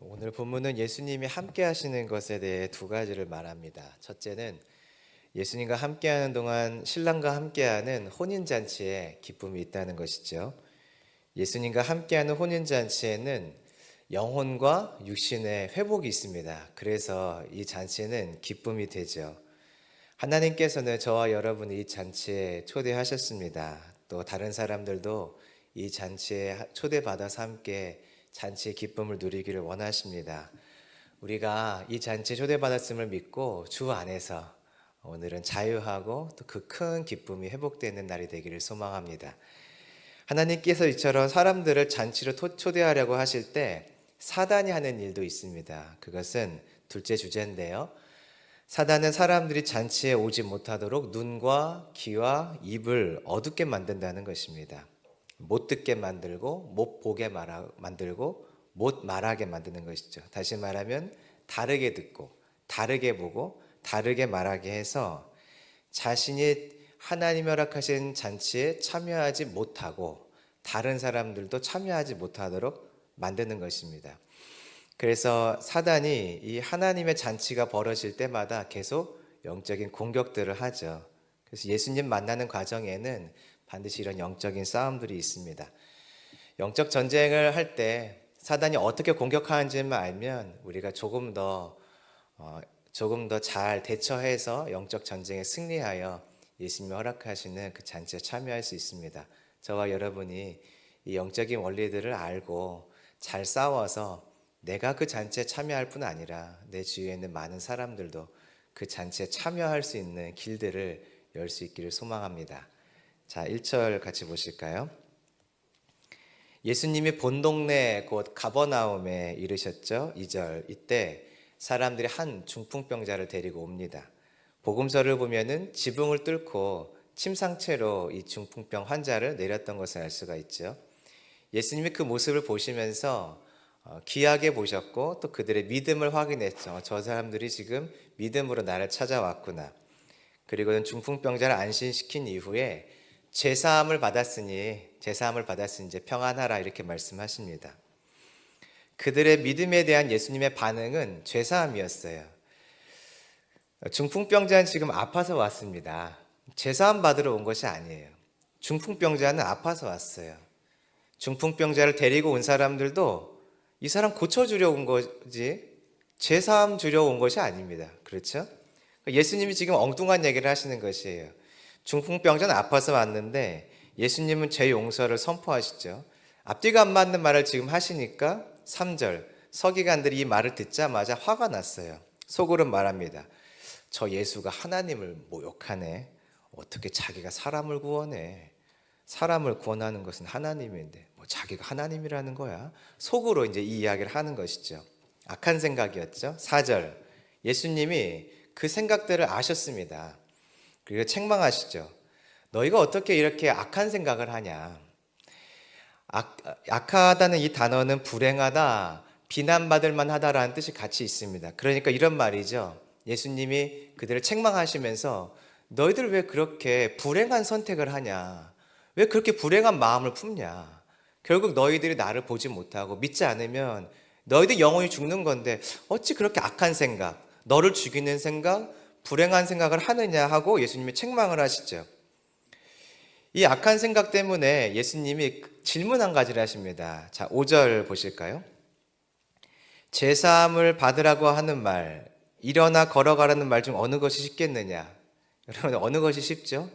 오늘 본문은 예수님이 함께 하시는 것에 대해 두 가지를 말합니다. 첫째는 예수님과 함께하는 동안 신랑과 함께하는 혼인잔치에 기쁨이 있다는 것이죠. 예수님과 함께하는 혼인잔치에는 영혼과 육신의 회복이 있습니다. 그래서 이 잔치는 기쁨이 되죠. 하나님께서는 저와 여러분을 이 잔치에 초대하셨습니다. 또 다른 사람들도 이 잔치에 초대받아서 함께 잔치의 기쁨을 누리기를 원하십니다. 우리가 이 잔치에 초대받았음을 믿고 주 안에서 오늘은 자유하고 또 그 큰 기쁨이 회복되는 날이 되기를 소망합니다. 하나님께서 이처럼 사람들을 잔치로 초대하려고 하실 때 사단이 하는 일도 있습니다. 그것은 둘째 주제인데요. 사단은 사람들이 잔치에 오지 못하도록 눈과 귀와 입을 어둡게 만든다는 것입니다. 못 듣게 만들고 못 보게 만들고 못 말하게 만드는 것이죠. 다시 말하면 다르게 듣고 다르게 보고 다르게 말하게 해서 자신이 하나님이 허락하신 잔치에 참여하지 못하고 다른 사람들도 참여하지 못하도록 만드는 것입니다. 그래서 사단이 이 하나님의 잔치가 벌어질 때마다 계속 영적인 공격들을 하죠. 그래서 예수님 만나는 과정에는 반드시 이런 영적인 싸움들이 있습니다. 영적 전쟁을 할 때 사단이 어떻게 공격하는지만 알면 우리가 조금 더 잘 대처해서 영적 전쟁에 승리하여 예수님이 허락하시는 그 잔치에 참여할 수 있습니다. 저와 여러분이 이 영적인 원리들을 알고 잘 싸워서 내가 그 잔치에 참여할 뿐 아니라 내 주위에 있는 많은 사람들도 그 잔치에 참여할 수 있는 길들을 열 수 있기를 소망합니다. 자, 1절 같이 보실까요? 예수님이 본 동네 곧 가버나움에 이르셨죠. 2절, 이때 사람들이 한 중풍병자를 데리고 옵니다. 복음서를 보면은 지붕을 뚫고 침상채로 이 중풍병 환자를 내렸던 것을 알 수가 있죠. 예수님이 그 모습을 보시면서 귀하게 보셨고 또 그들의 믿음을 확인했죠. 저 사람들이 지금 믿음으로 나를 찾아왔구나. 그리고는 중풍병자를 안심시킨 이후에 제사함을 받았으니 이제 평안하라 이렇게 말씀하십니다. 그들의 믿음에 대한 예수님의 반응은 제사함이었어요. 중풍병자는 지금 아파서 왔습니다. 제사함 받으러 온 것이 아니에요. 중풍병자는 아파서 왔어요. 중풍병자를 데리고 온 사람들도 이 사람 고쳐주려 온 거지 제사함 주려 온 것이 아닙니다. 그렇죠? 예수님이 지금 엉뚱한 얘기를 하시는 것이에요. 중풍병자는 아파서 왔는데 예수님은 제 용서를 선포하시죠. 앞뒤가 안 맞는 말을 지금 하시니까 3절 서기관들이 이 말을 듣자마자 화가 났어요. 속으로 말합니다. 저 예수가 하나님을 모욕하네. 어떻게 자기가 사람을 구원해. 사람을 구원하는 것은 하나님인데 뭐 자기가 하나님이라는 거야. 속으로 이제 이 이야기를 하는 것이죠. 악한 생각이었죠. 4절 예수님이 그 생각들을 아셨습니다. 그리고 책망하시죠. 너희가 어떻게 이렇게 악한 생각을 하냐. 악하다는 이 단어는 불행하다, 비난받을 만하다라는 뜻이 같이 있습니다. 그러니까 이런 말이죠. 예수님이 그들을 책망하시면서 너희들 왜 그렇게 불행한 선택을 하냐. 왜 그렇게 불행한 마음을 품냐. 결국 너희들이 나를 보지 못하고 믿지 않으면 너희들 영원히 죽는 건데 어찌 그렇게 악한 생각, 너를 죽이는 생각, 불행한 생각을 하느냐 하고 예수님이 책망을 하시죠. 이 악한 생각 때문에 예수님이 질문 한 가지를 하십니다. 자, 5절 보실까요? 제사함을 받으라고 하는 말, 일어나 걸어가라는 말 중 어느 것이 쉽겠느냐? 여러분 어느 것이 쉽죠?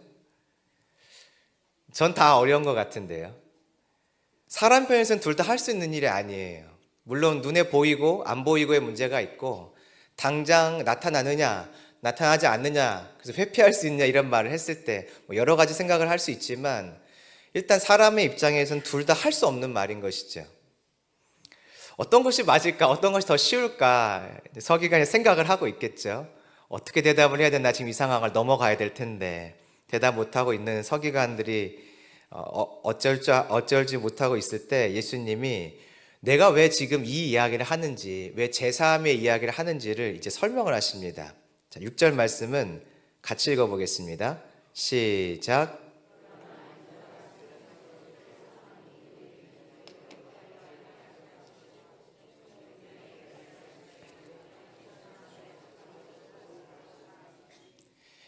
전 다 어려운 것 같은데요. 사람 편에서는 둘 다 할 수 있는 일이 아니에요. 물론 눈에 보이고 안 보이고의 문제가 있고 당장 나타나느냐 나타나지 않느냐 그래서 회피할 수 있냐 이런 말을 했을 때 여러 가지 생각을 할 수 있지만 일단 사람의 입장에서는 둘 다 할 수 없는 말인 것이죠. 어떤 것이 맞을까 어떤 것이 더 쉬울까 서기관이 생각을 하고 있겠죠. 어떻게 대답을 해야 되나 지금 이 상황을 넘어가야 될 텐데 대답 못하고 있는 서기관들이 어쩔지 못하고 있을 때 예수님이 내가 왜 지금 이 이야기를 하는지 왜 제사함의 이야기를 하는지를 이제 설명을 하십니다. 자, 6절 말씀은 같이 읽어보겠습니다. 시작.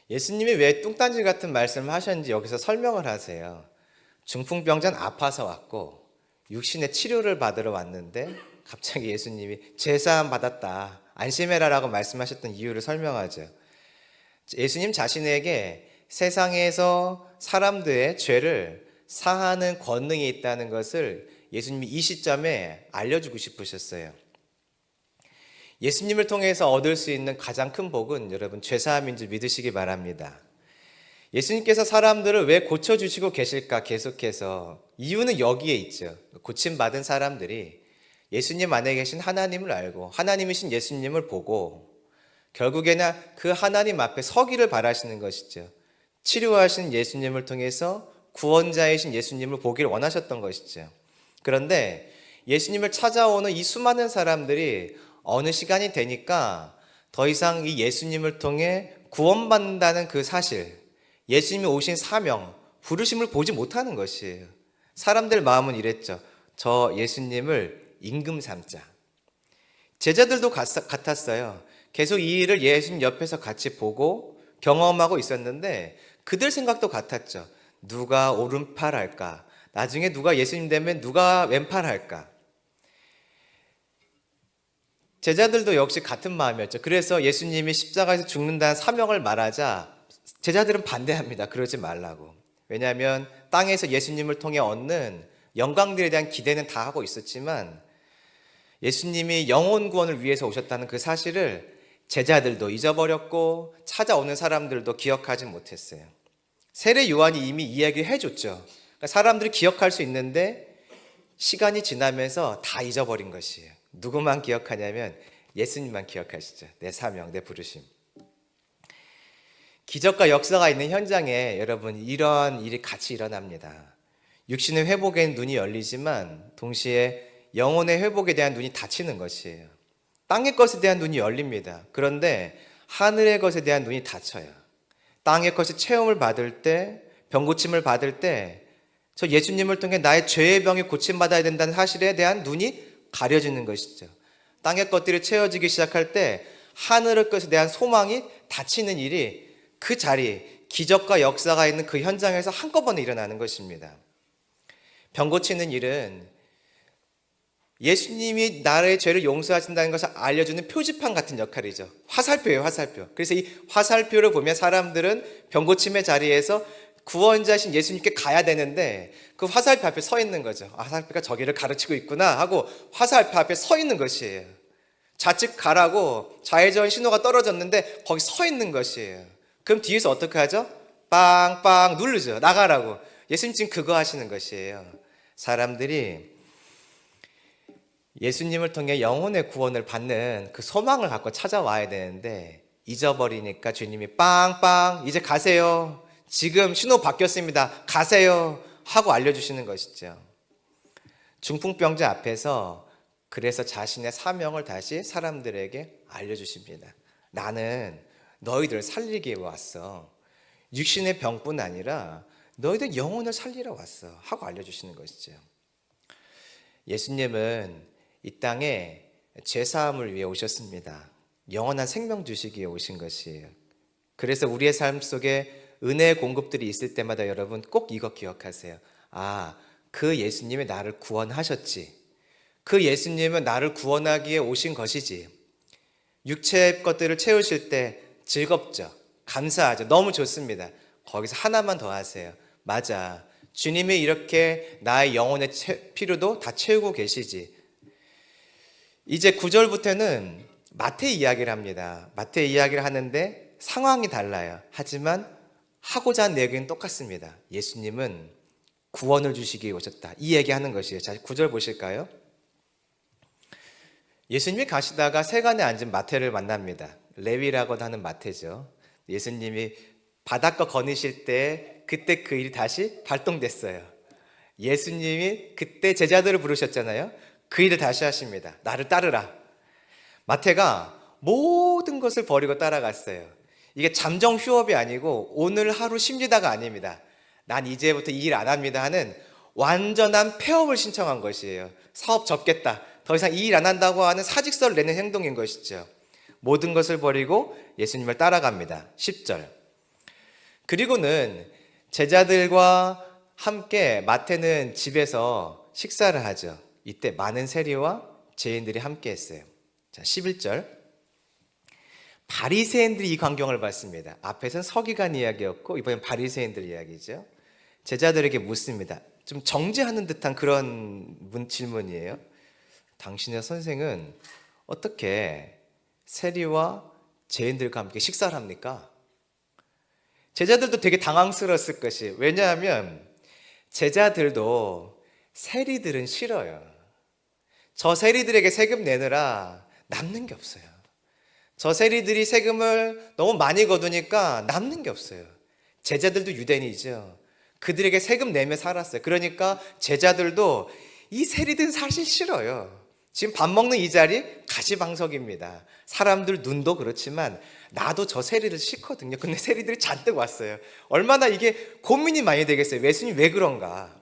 예수님이 왜 뚱딴지 같은 말씀을 하셨는지 여기서 설명을 하세요. 중풍병자는 아파서 왔고 육신의 치료를 받으러 왔는데 갑자기 예수님이 제사함 받았다, 안심해라라고 말씀하셨던 이유를 설명하죠. 예수님 자신에게 세상에서 사람들의 죄를 사하는 권능이 있다는 것을 예수님이 이 시점에 알려주고 싶으셨어요. 예수님을 통해서 얻을 수 있는 가장 큰 복은 여러분 죄사함인 줄 믿으시기 바랍니다. 예수님께서 사람들을 왜 고쳐주시고 계실까? 계속해서 이유는 여기에 있죠. 고침받은 사람들이 예수님 안에 계신 하나님을 알고 하나님이신 예수님을 보고 결국에는 그 하나님 앞에 서기를 바라시는 것이죠. 치료하신 예수님을 통해서 구원자이신 예수님을 보기를 원하셨던 것이죠. 그런데 예수님을 찾아오는 이 수많은 사람들이 어느 시간이 되니까 더 이상 이 예수님을 통해 구원받는다는 그 사실, 예수님이 오신 사명, 부르심을 보지 못하는 것이에요. 사람들 마음은 이랬죠. 저 예수님을 임금 삼자. 제자들도 같았어요. 계속 이 일을 예수님 옆에서 같이 보고 경험하고 있었는데 그들 생각도 같았죠. 누가 오른팔 할까? 나중에 누가 예수님 되면 누가 왼팔 할까? 제자들도 역시 같은 마음이었죠. 그래서 예수님이 십자가에서 죽는다는 사명을 말하자 제자들은 반대합니다. 그러지 말라고. 왜냐하면 땅에서 예수님을 통해 얻는 영광들에 대한 기대는 다 하고 있었지만 예수님이 영혼 구원을 위해서 오셨다는 그 사실을 제자들도 잊어버렸고 찾아오는 사람들도 기억하지 못했어요. 세례 요한이 이미 이야기를 해줬죠. 그러니까 사람들이 기억할 수 있는데 시간이 지나면서 다 잊어버린 것이에요. 누구만 기억하냐면 예수님만 기억하시죠. 내 사명, 내 부르심. 기적과 역사가 있는 현장에 여러분 이런 일이 같이 일어납니다. 육신의 회복에 눈이 열리지만 동시에 영혼의 회복에 대한 눈이 닫히는 것이에요. 땅의 것에 대한 눈이 열립니다. 그런데 하늘의 것에 대한 눈이 닫혀요. 땅의 것이 체험을 받을 때, 병고침을 받을 때 저 예수님을 통해 나의 죄의 병이 고침받아야 된다는 사실에 대한 눈이 가려지는 것이죠. 땅의 것들이 채워지기 시작할 때 하늘의 것에 대한 소망이 닫히는 일이 그 자리, 기적과 역사가 있는 그 현장에서 한꺼번에 일어나는 것입니다. 병 고치는 일은 예수님이 나의 죄를 용서하신다는 것을 알려주는 표지판 같은 역할이죠. 화살표예요, 화살표. 그래서 이 화살표를 보면 사람들은 병 고침의 자리에서 구원자신 예수님께 가야 되는데 그 화살표 앞에 서 있는 거죠. 화살표가 저기를 가르치고 있구나 하고 화살표 앞에 서 있는 것이에요. 좌측 가라고 좌회전 신호가 떨어졌는데 거기 서 있는 것이에요. 그럼 뒤에서 어떻게 하죠? 빵빵 누르죠. 나가라고. 예수님 지금 그거 하시는 것이에요. 사람들이 예수님을 통해 영혼의 구원을 받는 그 소망을 갖고 찾아와야 되는데 잊어버리니까 주님이 빵빵 이제 가세요. 지금 신호 바뀌었습니다. 가세요. 하고 알려주시는 것이죠. 중풍병자 앞에서 그래서 자신의 사명을 다시 사람들에게 알려주십니다. 나는 너희들을 살리기 위해 왔어. 육신의 병뿐 아니라 너희들 영혼을 살리러 왔어. 하고 알려주시는 것이죠. 예수님은 이 땅에 죄사함을 위해 오셨습니다. 영원한 생명 주시기 위해 오신 것이에요. 그래서 우리의 삶 속에 은혜의 공급들이 있을 때마다 여러분 꼭 이거 기억하세요. 아, 그 예수님이 나를 구원하셨지. 그 예수님은 나를 구원하기 위해 오신 것이지. 육체의 것들을 채우실 때 즐겁죠. 감사하죠. 너무 좋습니다. 거기서 하나만 더 하세요. 맞아. 주님이 이렇게 나의 영혼의 필요도 다 채우고 계시지. 이제 9절부터는 마태 이야기를 합니다. 마태 이야기를 하는데 상황이 달라요. 하지만 하고자 하는 내용은 똑같습니다. 예수님은 구원을 주시기 위해 오셨다. 이 얘기하는 것이에요. 자, 9절 보실까요? 예수님이 가시다가 세간에 앉은 마태를 만납니다. 레위라고 하는 마태죠. 예수님이 바닷가 거니실 때 그때 그 일이 다시 발동됐어요. 예수님이 그때 제자들을 부르셨잖아요. 그 일을 다시 하십니다. 나를 따르라. 마태가 모든 것을 버리고 따라갔어요. 이게 잠정 휴업이 아니고 오늘 하루 쉽니다가 아닙니다. 난 이제부터 이 일 안 합니다 하는 완전한 폐업을 신청한 것이에요. 사업 접겠다. 더 이상 이 일 안 한다고 하는 사직서를 내는 행동인 것이죠. 모든 것을 버리고 예수님을 따라갑니다. 10절. 그리고는 제자들과 함께 마태는 집에서 식사를 하죠. 이때 많은 세리와 죄인들이 함께 했어요. 자, 11절. 바리새인들이 이 광경을 봤습니다. 앞에서는 서기관 이야기였고 이번엔 바리새인들 이야기죠. 제자들에게 묻습니다. 좀 정죄하는 듯한 그런 질문이에요. 당신의 선생은 어떻게 세리와 죄인들과 함께 식사를 합니까? 제자들도 되게 당황스러웠을 것이, 왜냐하면 제자들도 세리들은 싫어요. 저 세리들에게 세금 내느라 남는 게 없어요. 저 세리들이 세금을 너무 많이 거두니까 남는 게 없어요. 제자들도 유대인이죠. 그들에게 세금 내며 살았어요. 그러니까 제자들도 이 세리들은 사실 싫어요. 지금 밥 먹는 이 자리 가시방석입니다. 사람들 눈도 그렇지만 나도 저 세리를 싫거든요. 근데 세리들이 잔뜩 왔어요. 얼마나 이게 고민이 많이 되겠어요. 예수님 왜 그런가?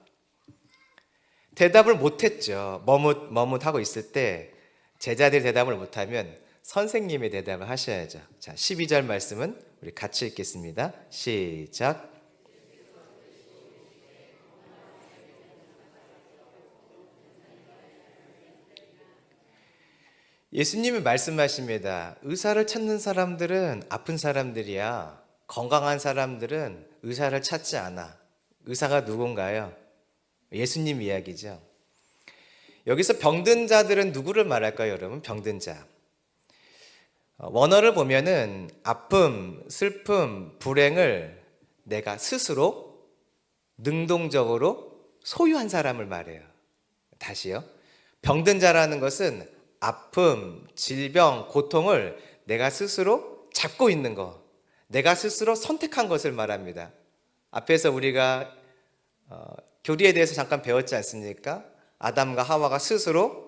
대답을 못했죠. 머뭇하고 있을 때 제자들이 대답을 못하면 선생님이 대답을 하셔야죠. 자, 12절 말씀은 우리 같이 읽겠습니다. 시작. 예수님이 말씀하십니다. 의사를 찾는 사람들은 아픈 사람들이야. 건강한 사람들은 의사를 찾지 않아. 의사가 누군가요? 예수님 이야기죠. 여기서 병든 자들은 누구를 말할까요, 여러분? 병든 자. 원어를 보면은 아픔, 슬픔, 불행을 내가 스스로 능동적으로 소유한 사람을 말해요. 다시요. 병든 자라는 것은 아픔, 질병, 고통을 내가 스스로 잡고 있는 것, 내가 스스로 선택한 것을 말합니다. 앞에서 우리가 교리에 대해서 잠깐 배웠지 않습니까? 아담과 하와가 스스로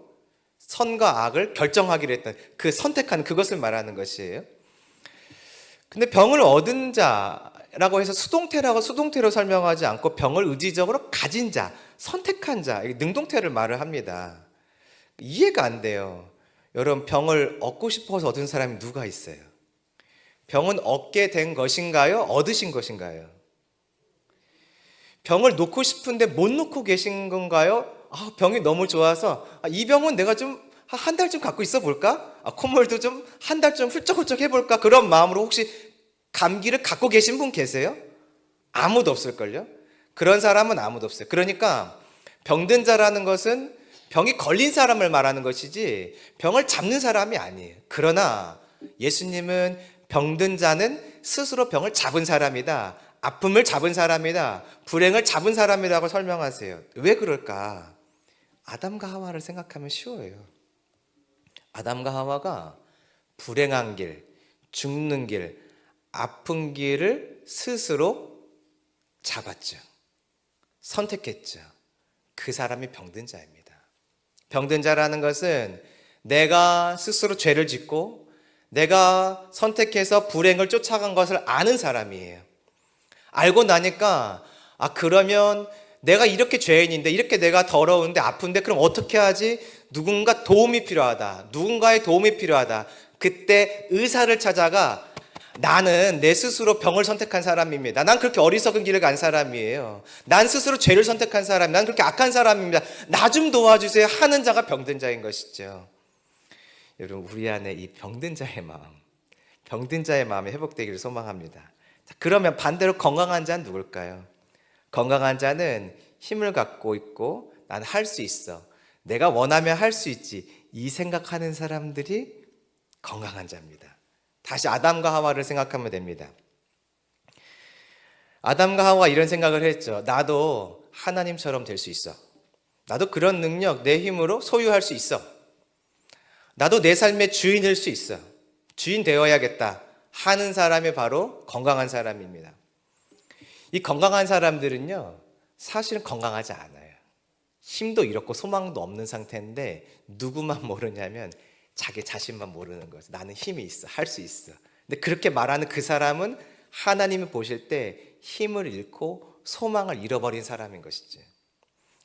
선과 악을 결정하기로 했던 그 선택한 그것을 말하는 것이에요. 근데 병을 얻은 자라고 해서 수동태로 설명하지 않고 병을 의지적으로 가진 자, 선택한 자, 능동태를 말을 합니다. 이해가 안 돼요. 여러분, 병을 얻고 싶어서 얻은 사람이 누가 있어요? 병은 얻게 된 것인가요? 얻으신 것인가요? 병을 놓고 싶은데 못 놓고 계신 건가요? 병이 너무 좋아서 이 병은 내가 좀 한 달쯤 갖고 있어 볼까? 콧물도 좀 한 달쯤 훌쩍훌쩍 해볼까? 그런 마음으로 혹시 감기를 갖고 계신 분 계세요? 아무도 없을걸요? 그런 사람은 아무도 없어요. 그러니까 병든 자라는 것은 병이 걸린 사람을 말하는 것이지 병을 잡는 사람이 아니에요. 그러나 예수님은 병든 자는 스스로 병을 잡은 사람이다. 아픔을 잡은 사람이다. 불행을 잡은 사람이라고 설명하세요. 왜 그럴까? 아담과 하와를 생각하면 쉬워요. 아담과 하와가 불행한 길, 죽는 길, 아픈 길을 스스로 잡았죠. 선택했죠. 그 사람이 병든 자입니다. 병든 자라는 것은 내가 스스로 죄를 짓고 내가 선택해서 불행을 쫓아간 것을 아는 사람이에요. 알고 나니까 그러면 내가 이렇게 죄인인데, 이렇게 내가 더러운데, 아픈데, 그럼 어떻게 하지? 누군가 도움이 필요하다. 누군가의 도움이 필요하다. 그때 의사를 찾아가 나는 내 스스로 병을 선택한 사람입니다. 난 그렇게 어리석은 길을 간 사람이에요. 난 스스로 죄를 선택한 사람, 난 그렇게 악한 사람입니다. 나 좀 도와주세요 하는 자가 병든 자인 것이죠. 여러분, 우리 안에 이 병든 자의 마음이 회복되기를 소망합니다. 그러면 반대로 건강한 자는 누굴까요? 건강한 자는 힘을 갖고 있고 난 할 수 있어. 내가 원하면 할 수 있지. 이 생각하는 사람들이 건강한 자입니다. 다시 아담과 하와를 생각하면 됩니다. 아담과 하와가 이런 생각을 했죠. 나도 하나님처럼 될 수 있어. 나도 그런 능력, 내 힘으로 소유할 수 있어. 나도 내 삶의 주인일 수 있어. 주인 되어야겠다 하는 사람이 바로 건강한 사람입니다. 이 건강한 사람들은요, 사실은 건강하지 않아요. 힘도 잃었고 소망도 없는 상태인데 누구만 모르냐면 자기 자신만 모르는 거죠. 나는 힘이 있어, 할 수 있어. 근데 그렇게 말하는 그 사람은 하나님이 보실 때 힘을 잃고 소망을 잃어버린 사람인 것이지.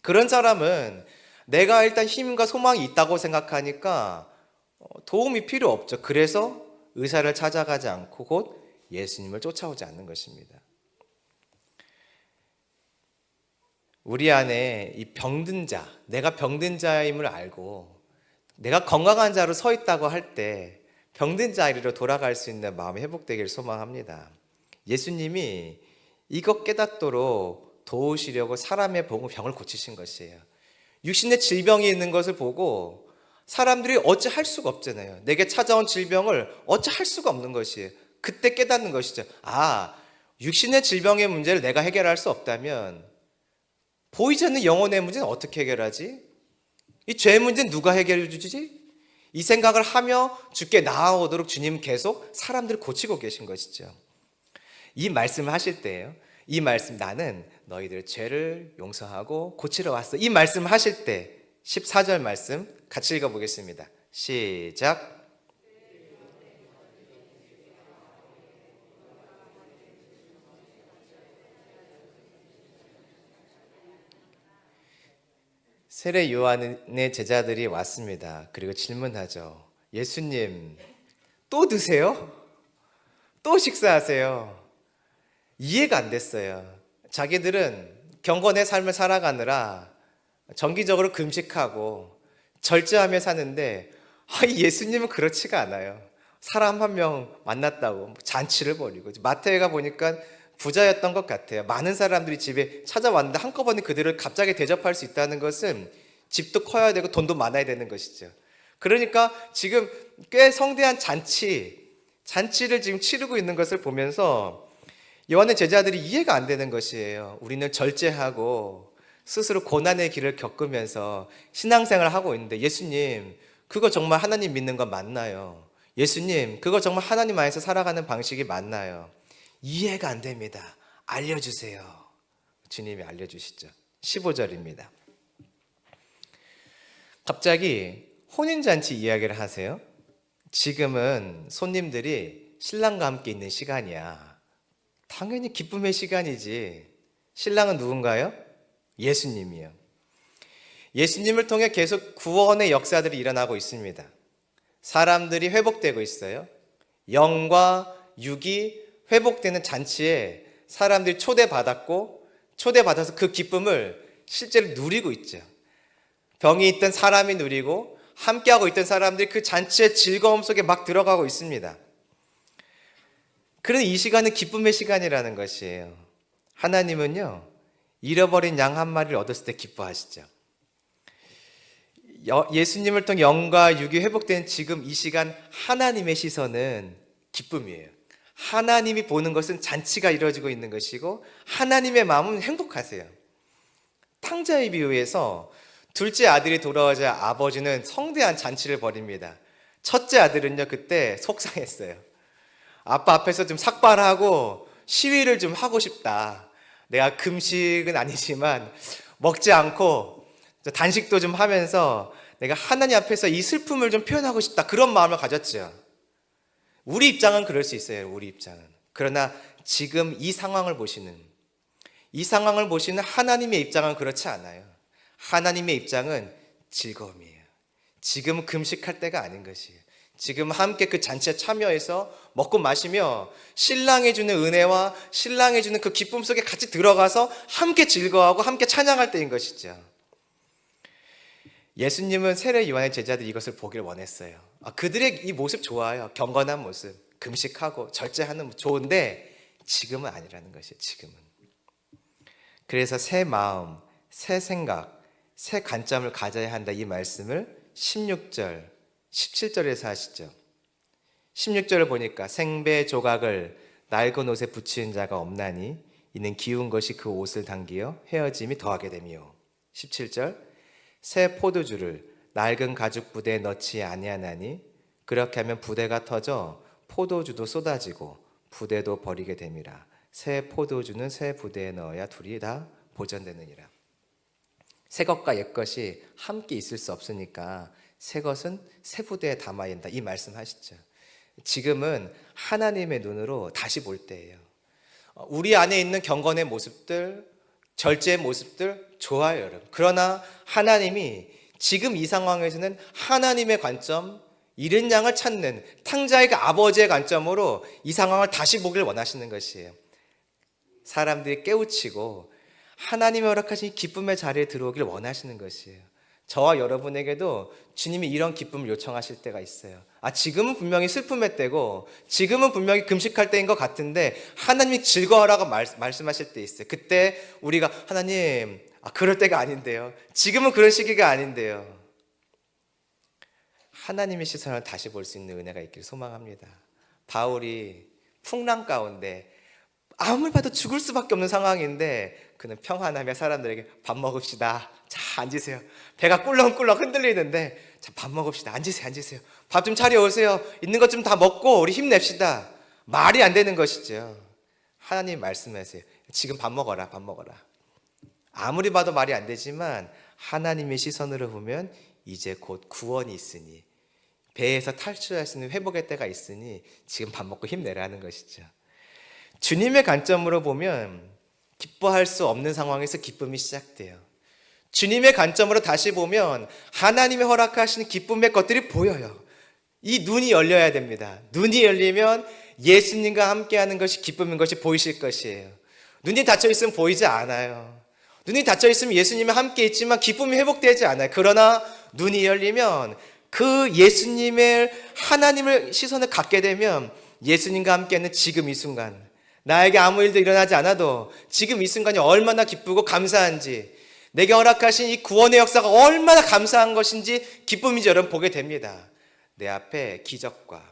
그런 사람은 내가 일단 힘과 소망이 있다고 생각하니까 도움이 필요 없죠. 그래서 의사를 찾아가지 않고 곧 예수님을 쫓아오지 않는 것입니다. 우리 안에 이 병든 자, 내가 병든 자임을 알고 내가 건강한 자로 서 있다고 할 때 병든 자리로 돌아갈 수 있는 마음이 회복되기를 소망합니다. 예수님이 이것 깨닫도록 도우시려고 사람의 병을 고치신 것이에요. 육신의 질병이 있는 것을 보고 사람들이 어찌 할 수가 없잖아요. 내게 찾아온 질병을 어찌 할 수가 없는 것이에요. 그때 깨닫는 것이죠. 육신의 질병의 문제를 내가 해결할 수 없다면 보이지 않는 영혼의 문제는 어떻게 해결하지? 이 죄의 문제는 누가 해결해 주지? 이 생각을 하며 주께 나아오도록 주님 계속 사람들을 고치고 계신 것이죠. 이 말씀을 하실 때예요. 이 말씀, 나는 너희들의 죄를 용서하고 고치러 왔어. 이 말씀을 하실 때 14절 말씀 같이 읽어보겠습니다. 시작. 세례 요한의 제자들이 왔습니다. 그리고 질문하죠. 예수님, 또 드세요? 또 식사하세요? 이해가 안 됐어요. 자기들은 경건의 삶을 살아가느라 정기적으로 금식하고 절제하며 사는데 예수님은 그렇지가 않아요. 사람 한 명 만났다고 잔치를 벌이고, 마태가 보니까 부자였던 것 같아요. 많은 사람들이 집에 찾아왔는데 한꺼번에 그들을 갑자기 대접할 수 있다는 것은 집도 커야 되고 돈도 많아야 되는 것이죠. 그러니까 지금 꽤 성대한 잔치를 지금 치르고 있는 것을 보면서 요한의 제자들이 이해가 안 되는 것이에요. 우리는 절제하고 스스로 고난의 길을 겪으면서 신앙생활을 하고 있는데 예수님, 그거 정말 하나님 믿는 건 맞나요? 예수님, 그거 정말 하나님 안에서 살아가는 방식이 맞나요? 이해가 안 됩니다. 알려주세요. 주님이 알려주시죠. 15절입니다. 갑자기 혼인잔치 이야기를 하세요. 지금은 손님들이 신랑과 함께 있는 시간이야. 당연히 기쁨의 시간이지. 신랑은 누군가요? 예수님이요. 예수님을 통해 계속 구원의 역사들이 일어나고 있습니다. 사람들이 회복되고 있어요. 영과 육이 회복되는 잔치에 사람들이 초대받아서 그 기쁨을 실제로 누리고 있죠. 병이 있던 사람이 누리고 함께하고 있던 사람들이 그 잔치의 즐거움 속에 막 들어가고 있습니다. 그런 이 시간은 기쁨의 시간이라는 것이에요. 하나님은요, 잃어버린 양 한 마리를 얻었을 때 기뻐하시죠. 예수님을 통해 영과 육이 회복된 지금 이 시간 하나님의 시선은 기쁨이에요. 하나님이 보는 것은 잔치가 이루어지고 있는 것이고 하나님의 마음은 행복하세요. 탕자의 비유에서 둘째 아들이 돌아오자 아버지는 성대한 잔치를 벌입니다. 첫째 아들은요, 그때 속상했어요. 아빠 앞에서 좀 삭발하고 시위를 좀 하고 싶다. 내가 금식은 아니지만 먹지 않고 단식도 좀 하면서 내가 하나님 앞에서 이 슬픔을 좀 표현하고 싶다. 그런 마음을 가졌죠. 우리 입장은 그럴 수 있어요. 우리 입장은. 그러나 지금 이 상황을 보시는 하나님의 입장은 그렇지 않아요. 하나님의 입장은 즐거움이에요. 지금 금식할 때가 아닌 것이에요. 지금 함께 그 잔치에 참여해서 먹고 마시며 신랑이 주는 은혜와 신랑이 주는 그 기쁨 속에 같이 들어가서 함께 즐거워하고 함께 찬양할 때인 것이죠. 예수님은 세례 요한의 제자들이 이것을 보기를 원했어요. 그들의 이 모습 좋아요. 경건한 모습, 금식하고 절제하는 모습 좋은데 지금은 아니라는 것이에요. 지금은. 그래서 새 마음, 새 생각, 새 관점을 가져야 한다, 이 말씀을 16절, 17절에서 하시죠. 16절을 보니까 생배 조각을 낡은 옷에 붙이는 자가 없나니 이는 기운 것이 그 옷을 당기어 헤어짐이 더하게 되미요. 17절, 새 포도주를 낡은 가죽 부대에 넣지 아니하나니 그렇게 하면 부대가 터져 포도주도 쏟아지고 부대도 버리게 됨이라. 새 포도주는 새 부대에 넣어야 둘이 다 보존되느니라. 새 것과 옛 것이 함께 있을 수 없으니까 새 것은 새 부대에 담아야 된다, 이 말씀하시죠. 지금은 하나님의 눈으로 다시 볼 때예요. 우리 안에 있는 경건의 모습들, 절제의 모습들 좋아요, 여러분. 그러나 하나님이 지금 이 상황에서는 하나님의 관점, 잃은 양을 찾는 탕자의 그 아버지의 관점으로 이 상황을 다시 보길 원하시는 것이에요. 사람들이 깨우치고 하나님이 허락하신 이 기쁨의 자리에 들어오길 원하시는 것이에요. 저와 여러분에게도 주님이 이런 기쁨을 요청하실 때가 있어요. 지금은 분명히 슬픔의 때고 지금은 분명히 금식할 때인 것 같은데 하나님이 즐거워하라고 말씀하실 때 있어요. 그때 우리가 하나님, 그럴 때가 아닌데요. 지금은 그런 시기가 아닌데요. 하나님의 시선을 다시 볼 수 있는 은혜가 있기를 소망합니다. 바울이 풍랑 가운데 아무리 봐도 죽을 수밖에 없는 상황인데 그는 평안하며 사람들에게 밥 먹읍시다. 자, 앉으세요. 배가 꿀렁꿀렁 흔들리는데 자, 밥 먹읍시다. 앉으세요. 밥 좀 차려오세요. 있는 것 좀 다 먹고 우리 힘냅시다. 말이 안 되는 것이죠. 하나님 말씀하세요. 지금 밥 먹어라. 아무리 봐도 말이 안 되지만 하나님의 시선으로 보면 이제 곧 구원이 있으니, 배에서 탈출할 수 있는 회복의 때가 있으니 지금 밥 먹고 힘내라는 것이죠. 주님의 관점으로 보면 기뻐할 수 없는 상황에서 기쁨이 시작돼요. 주님의 관점으로 다시 보면 하나님의 허락하시는 기쁨의 것들이 보여요. 이 눈이 열려야 됩니다. 눈이 열리면 예수님과 함께하는 것이 기쁨인 것이 보이실 것이에요. 눈이 닫혀 있으면 보이지 않아요. 눈이 닫혀 있으면 예수님과 함께 있지만 기쁨이 회복되지 않아요. 그러나 눈이 열리면 그 예수님의 하나님을 시선을 갖게 되면 예수님과 함께하는 지금 이 순간, 나에게 아무 일도 일어나지 않아도 지금 이 순간이 얼마나 기쁘고 감사한지, 내게 허락하신 이 구원의 역사가 얼마나 감사한 것인지 기쁨인지 여러분 보게 됩니다. 내 앞에 기적과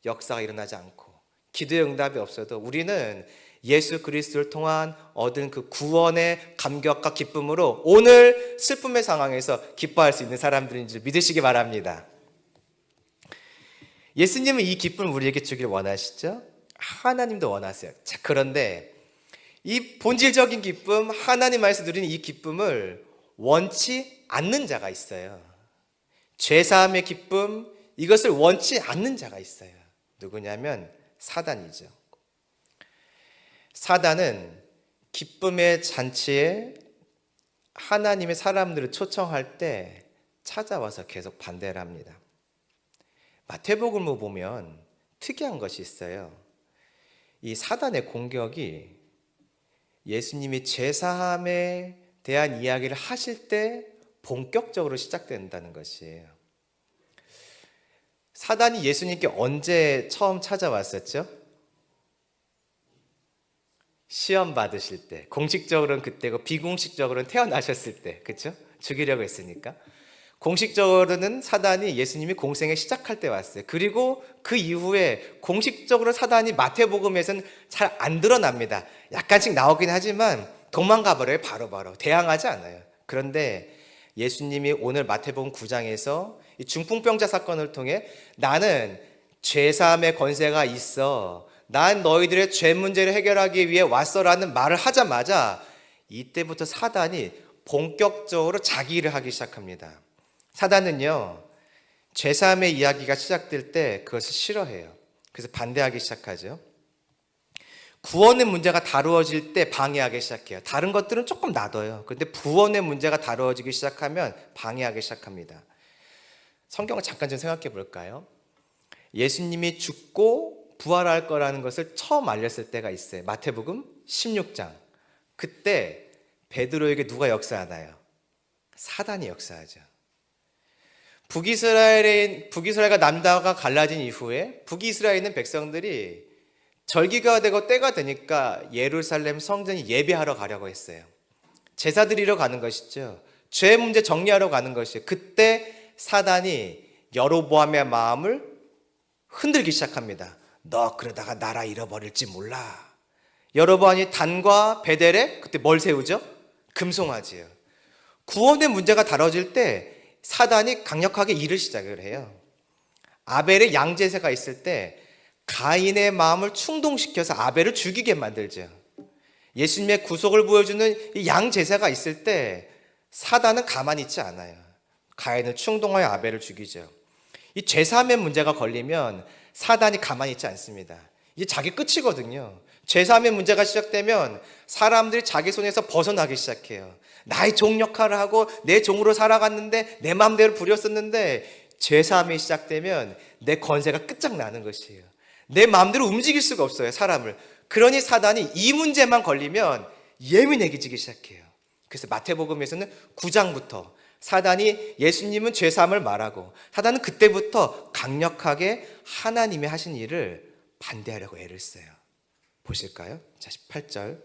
역사가 일어나지 않고 기도의 응답이 없어도 우리는 예수 그리스도를 통한 얻은 그 구원의 감격과 기쁨으로 오늘 슬픔의 상황에서 기뻐할 수 있는 사람들인 줄 믿으시기 바랍니다. 예수님은 이 기쁨을 우리에게 주길 원하시죠? 하나님도 원하세요. 자, 그런데 이 본질적인 기쁨, 하나님 안에서 누리는 이 기쁨을 원치 않는 자가 있어요. 죄사함의 기쁨, 이것을 원치 않는 자가 있어요. 누구냐면 사단이죠. 사단은 기쁨의 잔치에 하나님의 사람들을 초청할 때 찾아와서 계속 반대를 합니다. 마태복음을 보면 특이한 것이 있어요. 이 사단의 공격이 예수님이 죄사함에 대한 이야기를 하실 때 본격적으로 시작된다는 것이에요. 사단이 예수님께 언제 처음 찾아왔었죠? 시험 받으실 때, 공식적으로는 그때고 비공식적으로는 태어나셨을 때, 그렇죠? 죽이려고 했으니까. 공식적으로는 사단이 예수님이 공생에 시작할 때 왔어요. 그리고 그 이후에 공식적으로 사단이 마태복음에서는 잘 안 드러납니다. 약간씩 나오긴 하지만 도망가 버려요. 바로바로 대항하지 않아요. 그런데 예수님이 오늘 마태복음 9장에서 이 중풍병자 사건을 통해 나는 죄사함의 권세가 있어, 난 너희들의 죄 문제를 해결하기 위해 왔어라는 말을 하자마자 이때부터 사단이 본격적으로 자기 일을 하기 시작합니다. 사단은요, 죄사함의 이야기가 시작될 때 그것을 싫어해요. 그래서 반대하기 시작하죠. 구원의 문제가 다루어질 때 방해하기 시작해요. 다른 것들은 조금 놔둬요. 그런데 구원의 문제가 다루어지기 시작하면 방해하기 시작합니다. 성경을 잠깐 좀 생각해 볼까요? 예수님이 죽고 부활할 거라는 것을 처음 알렸을 때가 있어요. 마태복음 16장. 그때 베드로에게 누가 역사하나요? 사단이 역사하죠. 북이스라엘과 남다가 갈라진 이후에 북이스라엘에 있는 백성들이 절기가 되고 때가 되니까 예루살렘 성전에 예배하러 가려고 했어요. 제사 드리러 가는 것이죠. 죄 문제 정리하러 가는 것이에요. 그때 사단이 여로보암의 마음을 흔들기 시작합니다. 너 그러다가 나라 잃어버릴지 몰라. 여로보암이 단과 베델에 그때 뭘 세우죠? 금송아지예요. 구원의 문제가 다뤄질 때 사단이 강력하게 일을 시작을 해요. 아벨의 양제사가 있을 때 가인의 마음을 충동시켜서 아벨을 죽이게 만들죠. 예수님의 구속을 보여주는 이 양제사가 있을 때 사단은 가만히 있지 않아요. 가인을 충동하여 아벨을 죽이죠. 이 죄사함의 문제가 걸리면 사단이 가만히 있지 않습니다. 이제 자기 끝이거든요. 죄사함의 문제가 시작되면 사람들이 자기 손에서 벗어나기 시작해요. 나의 종 역할을 하고 내 종으로 살아갔는데 내 마음대로 부렸었는데 죄사함이 시작되면 내 권세가 끝장나는 것이에요. 내 마음대로 움직일 수가 없어요, 사람을. 그러니 사단이 이 문제만 걸리면 예민해지기 시작해요. 그래서 마태복음에서는 9장부터 사단이 예수님은 죄사함을 말하고 사단은 그때부터 강력하게 하나님이 하신 일을 반대하려고 애를 써요. 보실까요? 자, 18절.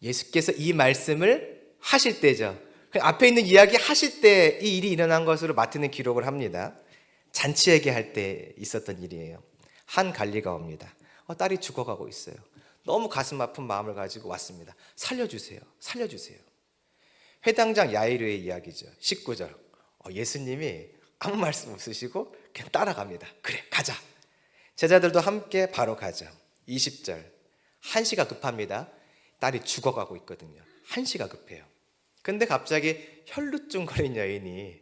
예수께서 이 말씀을 하실 때죠. 앞에 있는 이야기 하실 때 이 일이 일어난 것으로 마태는 기록을 합니다. 잔치회개 할 때 있었던 일이에요. 한 관리가 옵니다. 딸이 죽어가고 있어요. 너무 가슴 아픈 마음을 가지고 왔습니다. 살려주세요. 살려주세요. 회당장 야이르의 이야기죠. 19절. 예수님이 아무 말씀 없으시고 그냥 따라갑니다. 그래, 가자. 제자들도 함께 바로 가죠. 20절. 한시가 급합니다. 딸이 죽어가고 있거든요. 한시가 급해요. 근데 갑자기 혈루증거린 여인이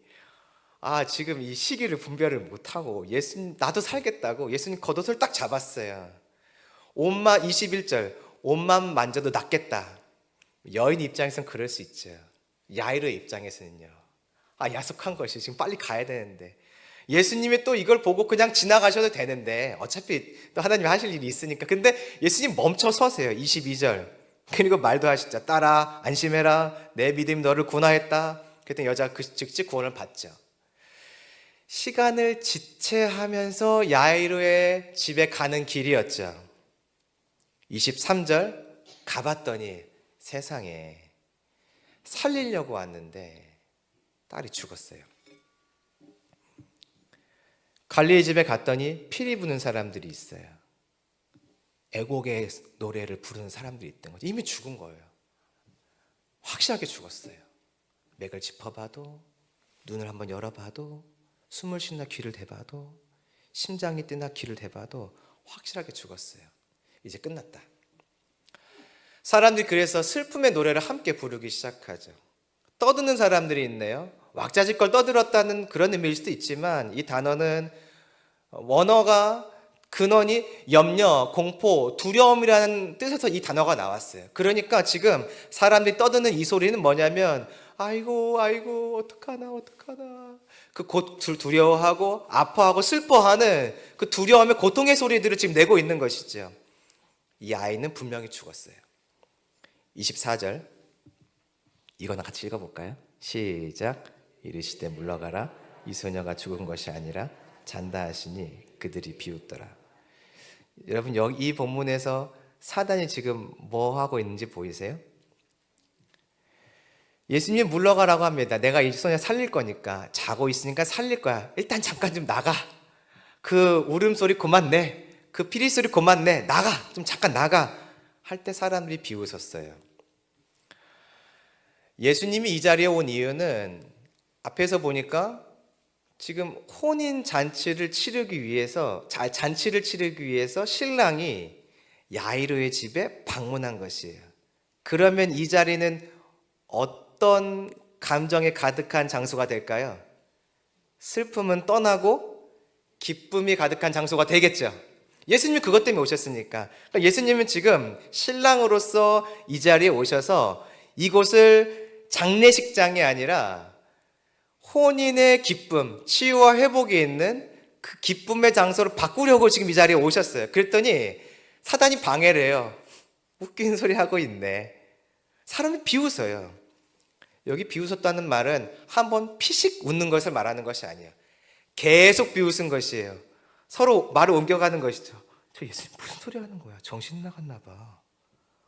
지금 이 시기를 분별을 못하고 예수님 나도 살겠다고 예수님 겉옷을 딱 잡았어요. 21절. 옷만 만져도 낫겠다. 여인 입장에서는 그럴 수 있죠. 야이르의 입장에서는요. 야속한 것이 지금 빨리 가야 되는데 예수님이 또 이걸 보고 그냥 지나가셔도 되는데 어차피 또 하나님이 하실 일이 있으니까. 근데 예수님 멈춰 서세요. 22절. 그리고 말도 하시죠. 딸아 안심해라. 내 믿음이 너를 구원하였다. 그랬더니 여자가 즉시 구원을 받죠. 시간을 지체하면서 야이로의 집에 가는 길이었죠. 23절. 가봤더니 세상에 살리려고 왔는데 딸이 죽었어요. 갈릴리 집에 갔더니 피리 부는 사람들이 있어요. 애곡의 노래를 부르는 사람들이 있던 거죠. 이미 죽은 거예요. 확실하게 죽었어요. 맥을 짚어봐도, 눈을 한번 열어봐도, 숨을 쉬나 귀를 대봐도, 심장이 뛰나 귀를 대봐도 확실하게 죽었어요. 이제 끝났다. 사람들이 그래서 슬픔의 노래를 함께 부르기 시작하죠. 떠드는 사람들이 있네요. 왁자지껄 떠들었다는 그런 의미일 수도 있지만 이 단어는 원어가 근원이 염려, 공포, 두려움이라는 뜻에서 이 단어가 나왔어요. 그러니까 지금 사람들이 떠드는 이 소리는 뭐냐면 아이고 어떡하나 그 두려워하고 아파하고 슬퍼하는 그 두려움의 고통의 소리들을 지금 내고 있는 것이죠. 이 아이는 분명히 죽었어요. 24절 이거나 같이 읽어볼까요? 시작. 이르시되 물러가라. 이 소녀가 죽은 것이 아니라 잔다 하시니 그들이 비웃더라. 여러분 여기 이 본문에서 사단이 지금 뭐 하고 있는지 보이세요? 예수님이 물러가라고 합니다. 내가 이 소녀 살릴 거니까 자고 있으니까 살릴 거야. 일단 잠깐 좀 나가. 그 울음소리 그만 내. 그 피리소리 그만 내. 나가. 좀 잠깐 나가. 할 때 사람들이 비웃었어요. 예수님이 이 자리에 온 이유는 앞에서 보니까 지금 혼인 잔치를 치르기 위해서 신랑이 야이로의 집에 방문한 것이에요. 그러면 이 자리는 어떤 감정에 가득한 장소가 될까요? 슬픔은 떠나고 기쁨이 가득한 장소가 되겠죠. 예수님이 그것 때문에 오셨으니까. 그러니까 예수님은 지금 신랑으로서 이 자리에 오셔서 이곳을 장례식장이 아니라 혼인의 기쁨, 치유와 회복이 있는 그 기쁨의 장소로 바꾸려고 지금 이 자리에 오셨어요. 그랬더니 사단이 방해를 해요. 웃기는 소리 하고 있네. 사람이 비웃어요. 여기 비웃었다는 말은 한번 피식 웃는 것을 말하는 것이 아니에요. 계속 비웃은 것이에요. 서로 말을 옮겨가는 것이죠. 저 예수님 무슨 소리 하는 거야? 정신 나갔나 봐.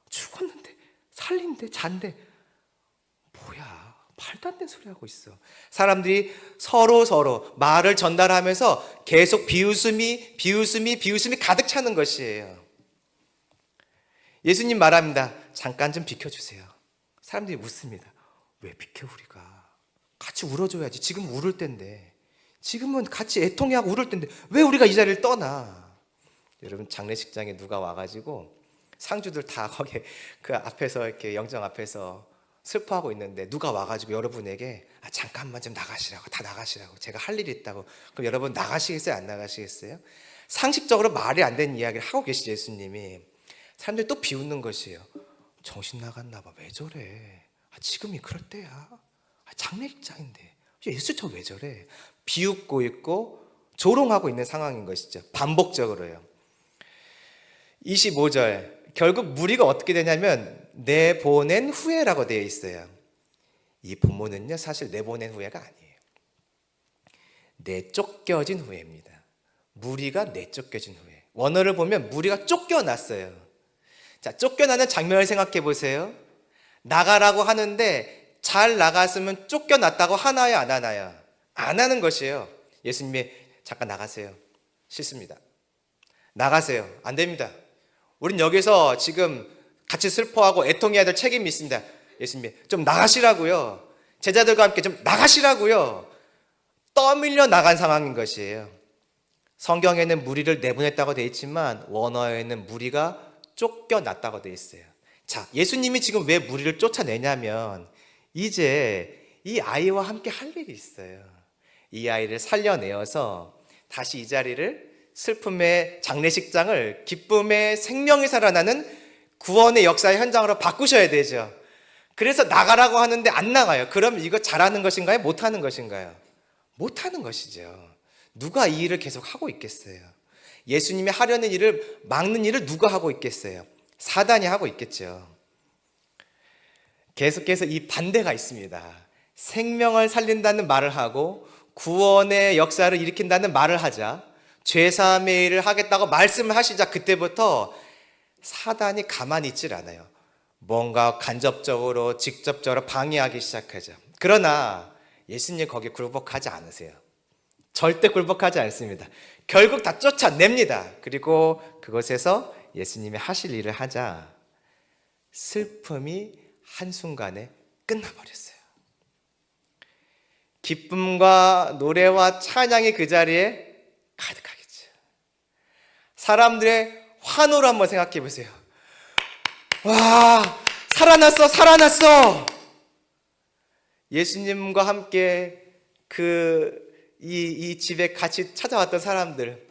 죽었는데 살린데 잔데 뭐야? 말도 안 되는 소리 하고 있어. 사람들이 서로 말을 전달하면서 계속 비웃음이 가득 차는 것이에요. 예수님 말합니다. 잠깐 좀 비켜주세요. 사람들이 묻습니다. 왜 비켜 우리가? 같이 울어줘야지. 지금 울을 때인데. 지금은 같이 애통해하고 울을 때인데 왜 우리가 이 자리를 떠나? 여러분 장례식장에 누가 와가지고 상주들 다 거기 그 앞에서 이렇게 영정 앞에서 슬퍼하고 있는데 누가 와가지고 여러분에게 잠깐만 좀 나가시라고, 다 나가시라고, 제가 할 일이 있다고. 그럼 여러분 나가시겠어요? 안 나가시겠어요? 상식적으로 말이 안 되는 이야기를 하고 계시죠. 예수님이. 사람들이 또 비웃는 것이에요. 정신 나갔나 봐. 왜 저래? 지금이 그럴 때야. 장례식장인데 예수 저 왜 저래? 비웃고 있고 조롱하고 있는 상황인 것이죠. 반복적으로요. 25절 결국 무리가 어떻게 되냐면 내보낸 후에라고 되어 있어요. 이 본문은요, 사실 내보낸 후에가 아니에요. 내쫓겨진 후에입니다. 무리가 내쫓겨진 후에. 원어를 보면 무리가 쫓겨났어요. 자, 쫓겨나는 장면을 생각해 보세요. 나가라고 하는데 잘 나갔으면 쫓겨났다고 하나요, 안 하나요? 안 하는 것이에요. 예수님이 잠깐 나가세요. 싫습니다. 나가세요. 안 됩니다. 우린 여기서 지금 같이 슬퍼하고 애통해야 될 책임이 있습니다. 예수님이 좀 나가시라고요. 제자들과 함께 좀 나가시라고요. 떠밀려 나간 상황인 것이에요. 성경에는 무리를 내보냈다고 되어 있지만 원어에는 무리가 쫓겨났다고 되어 있어요. 자, 예수님이 지금 왜 무리를 쫓아내냐면 이제 이 아이와 함께 할 일이 있어요. 이 아이를 살려내어서 다시 이 자리를 슬픔의 장례식장을 기쁨의 생명이 살아나는 구원의 역사의 현장으로 바꾸셔야 되죠. 그래서 나가라고 하는데 안 나가요. 그럼 이거 잘하는 것인가요? 못하는 것인가요? 못하는 것이죠. 누가 이 일을 계속 하고 있겠어요? 예수님이 하려는 일을 막는 일을 누가 하고 있겠어요? 사단이 하고 있겠죠. 계속해서 이 반대가 있습니다. 생명을 살린다는 말을 하고 구원의 역사를 일으킨다는 말을 하자, 죄사함의 일을 하겠다고 말씀을 하시자 그때부터 사단이 가만히 있질 않아요. 뭔가 간접적으로 직접적으로 방해하기 시작하죠. 그러나 예수님 거기에 굴복하지 않으세요. 절대 굴복하지 않습니다. 결국 다 쫓아냅니다. 그리고 그곳에서 예수님이 하실 일을 하자 슬픔이 한순간에 끝나버렸어요. 기쁨과 노래와 찬양이 그 자리에 가득하겠죠. 사람들의 환호를 한번 생각해 보세요. 와, 살아났어, 살아났어! 예수님과 함께 이 집에 같이 찾아왔던 사람들,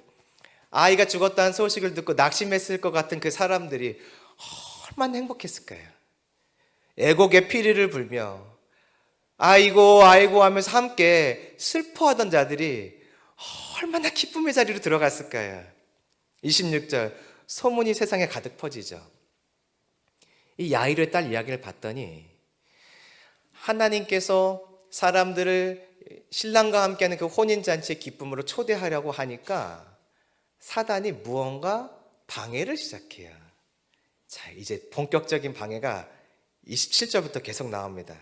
아이가 죽었다는 소식을 듣고 낙심했을 것 같은 그 사람들이 얼마나 행복했을까요? 애곡의 피리를 불며 아이고 아이고 하면서 함께 슬퍼하던 자들이 얼마나 기쁨의 자리로 들어갔을까요? 26절, 소문이 세상에 가득 퍼지죠. 이 야이르의 딸 이야기를 봤더니 하나님께서 사람들을 신랑과 함께하는 그 혼인잔치의 기쁨으로 초대하려고 하니까 사단이 무언가 방해를 시작해요. 자, 이제 본격적인 방해가 27절부터 계속 나옵니다.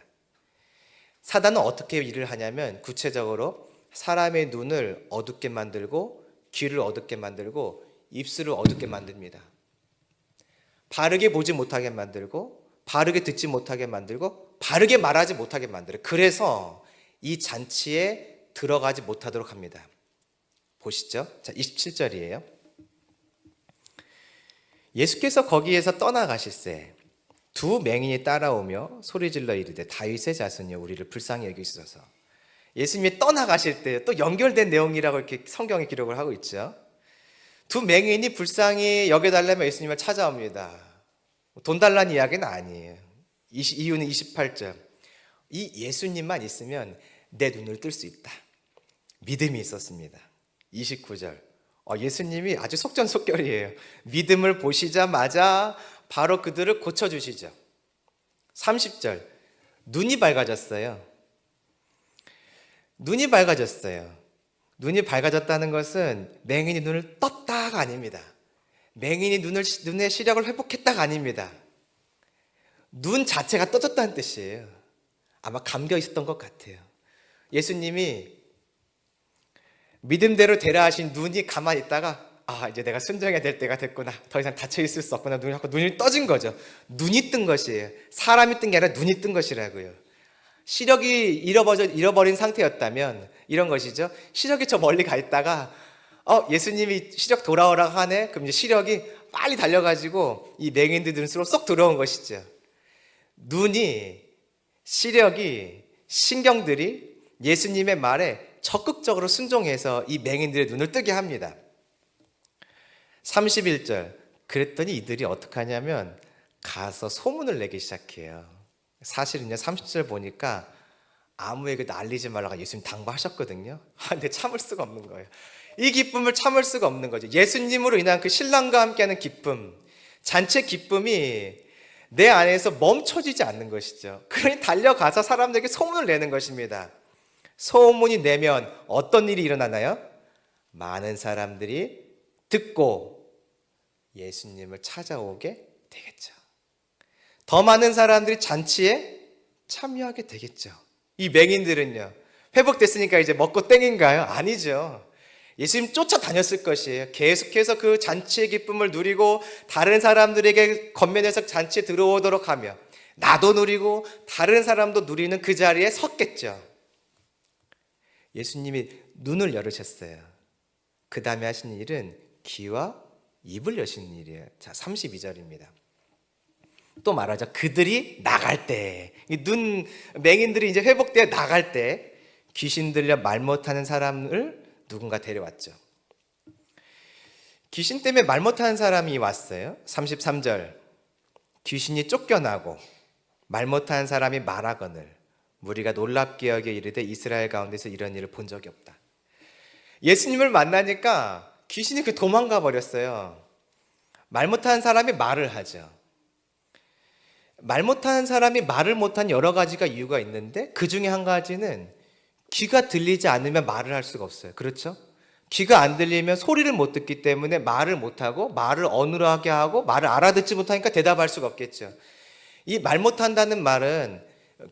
사단은 어떻게 일을 하냐면 구체적으로 사람의 눈을 어둡게 만들고 귀를 어둡게 만들고 입술을 어둡게 만듭니다. 바르게 보지 못하게 만들고 바르게 듣지 못하게 만들고 바르게 말하지 못하게 만들어요. 그래서 이 잔치에 들어가지 못하도록 합니다. 보시죠. 자, 27절이에요. 예수께서 거기에서 떠나가실새 두 맹인이 따라오며 소리질러 이르되 다윗의 자손이여 우리를 불쌍히 여기소서. 예수님이 떠나가실 때 또 연결된 내용이라고 이렇게 성경에 기록을 하고 있죠. 두 맹인이 불쌍히 여겨달라며 예수님을 찾아옵니다. 돈 달라는 이야기는 아니에요. 이유는 28절. 이 예수님만 있으면 내 눈을 뜰 수 있다. 믿음이 있었습니다. 29절. 예수님이 아주 속전속결이에요. 믿음을 보시자마자 바로 그들을 고쳐주시죠. 30절. 눈이 밝아졌어요. 눈이 밝아졌어요. 눈이 밝아졌다는 것은 맹인이 눈을 떴다가 아닙니다. 맹인이 눈의 시력을 회복했다가 아닙니다. 눈 자체가 떠졌다는 뜻이에요. 아마 감겨 있었던 것 같아요. 예수님이 믿음대로 되라 하신 눈이 가만히 있다가 이제 내가 순종해야 될 때가 됐구나. 더 이상 닫혀 있을 수 없구나. 눈이 떠진 거죠. 눈이 뜬 것이에요. 사람이 뜬 게 아니라 눈이 뜬 것이라고요. 시력이 잃어버린 상태였다면 이런 것이죠. 시력이 저 멀리 가 있다가 예수님이 시력 돌아오라고 하네. 그럼 이제 시력이 빨리 달려가지고 이 맹인들 눈으로 쏙 들어온 것이죠. 눈이, 시력이, 신경들이 예수님의 말에 적극적으로 순종해서 이 맹인들의 눈을 뜨게 합니다. 31절. 그랬더니 이들이 어떻게 하냐면 가서 소문을 내기 시작해요. 사실은요 30절 보니까 아무에게도 알리지 말라고 예수님 당부하셨거든요. 근데 참을 수가 없는 거예요. 이 기쁨을 참을 수가 없는 거죠. 예수님으로 인한 그 신랑과 함께하는 기쁨, 잔치 기쁨이 내 안에서 멈춰지지 않는 것이죠. 그러니 달려가서 사람들에게 소문을 내는 것입니다. 소문이 내면 어떤 일이 일어나나요? 많은 사람들이 듣고 예수님을 찾아오게 되겠죠. 더 많은 사람들이 잔치에 참여하게 되겠죠. 이 맹인들은요, 회복됐으니까 이제 먹고 땡인가요? 아니죠. 예수님 쫓아다녔을 것이에요. 계속해서 그 잔치의 기쁨을 누리고 다른 사람들에게 겉면에서 잔치에 들어오도록 하며 나도 누리고 다른 사람도 누리는 그 자리에 섰겠죠. 예수님이 눈을 열으셨어요. 그 다음에 하신 일은 귀와 입을 여시는 일이에요. 자, 32절입니다. 또 말하죠. 그들이 나갈 때, 맹인들이 이제 회복되어 나갈 때 귀신 들려 말 못하는 사람을 누군가 데려왔죠. 귀신 때문에 말 못하는 사람이 왔어요. 33절. 귀신이 쫓겨나고 말 못하는 사람이 말하거늘 무리가 놀랍게 여겨 이르되 이스라엘 가운데서 이런 일을 본 적이 없다. 예수님을 만나니까 귀신이 도망가 버렸어요. 말 못하는 사람이 말을 하죠. 말 못하는 사람이 말을 못한 여러 가지가 이유가 있는데 그 중에 한 가지는 귀가 들리지 않으면 말을 할 수가 없어요. 그렇죠? 귀가 안 들리면 소리를 못 듣기 때문에 말을 못하고 말을 어눌하게 하고 말을 알아듣지 못하니까 대답할 수가 없겠죠. 이 말 못한다는 말은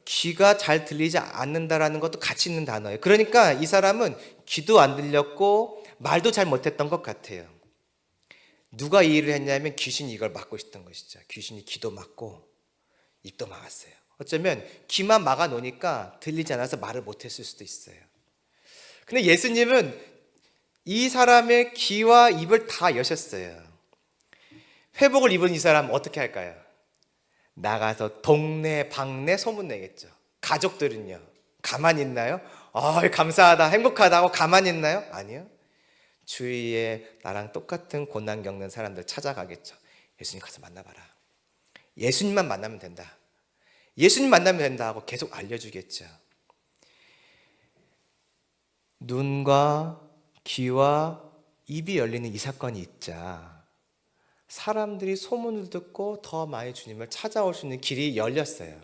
귀가 잘 들리지 않는다라는 것도 같이 있는 단어예요. 그러니까 이 사람은 귀도 안 들렸고 말도 잘 못했던 것 같아요. 누가 이 일을 했냐면 귀신이 이걸 막고 있었던 것이죠. 귀신이 귀도 막고 입도 막았어요. 어쩌면 귀만 막아 놓으니까 들리지 않아서 말을 못했을 수도 있어요. 근데 예수님은 이 사람의 귀와 입을 다 여셨어요. 회복을 입은 이 사람 어떻게 할까요? 나가서 동네 방네 소문내겠죠. 가족들은요, 가만히 있나요? 감사하다, 행복하다 하고 가만히 있나요? 아니요. 주위에 나랑 똑같은 고난 겪는 사람들 찾아가겠죠. 예수님 가서 만나봐라. 예수님만 만나면 된다. 예수님 만나면 된다 하고 계속 알려주겠죠. 눈과 귀와 입이 열리는 이 사건이 있자 사람들이 소문을 듣고 더 많이 주님을 찾아올 수 있는 길이 열렸어요.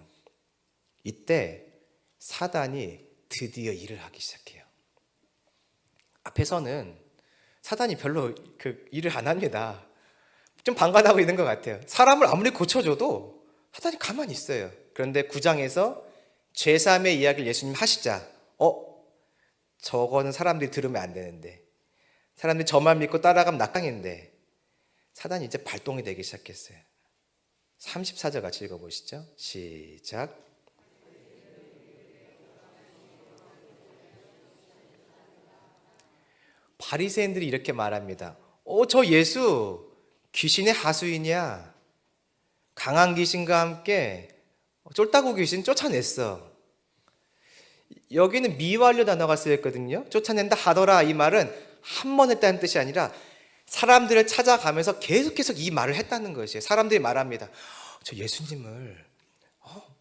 이때 사단이 드디어 일을 하기 시작해요. 앞에서는 사단이 별로 일을 안 합니다. 좀 방관하고 있는 것 같아요. 사람을 아무리 고쳐줘도 사단이 가만히 있어요. 그런데 9장에서 제3의 이야기를 예수님 하시자 저거는 사람들이 들으면 안 되는데 사람들이 저만 믿고 따라가면 낙강인데 사단이 이제 발동이 되기 시작했어요. 34절 같이 읽어보시죠. 시작. 바리새인들이 이렇게 말합니다. 저 예수 귀신의 하수인이야. 강한 귀신과 함께 쫄따구 귀신 쫓아냈어. 여기는 미완료 단어가 쓰였거든요. 쫓아낸다 하더라 이 말은 한 번 했다는 뜻이 아니라 사람들을 찾아가면서 계속해서 이 말을 했다는 것이에요. 사람들이 말합니다. 저 예수님을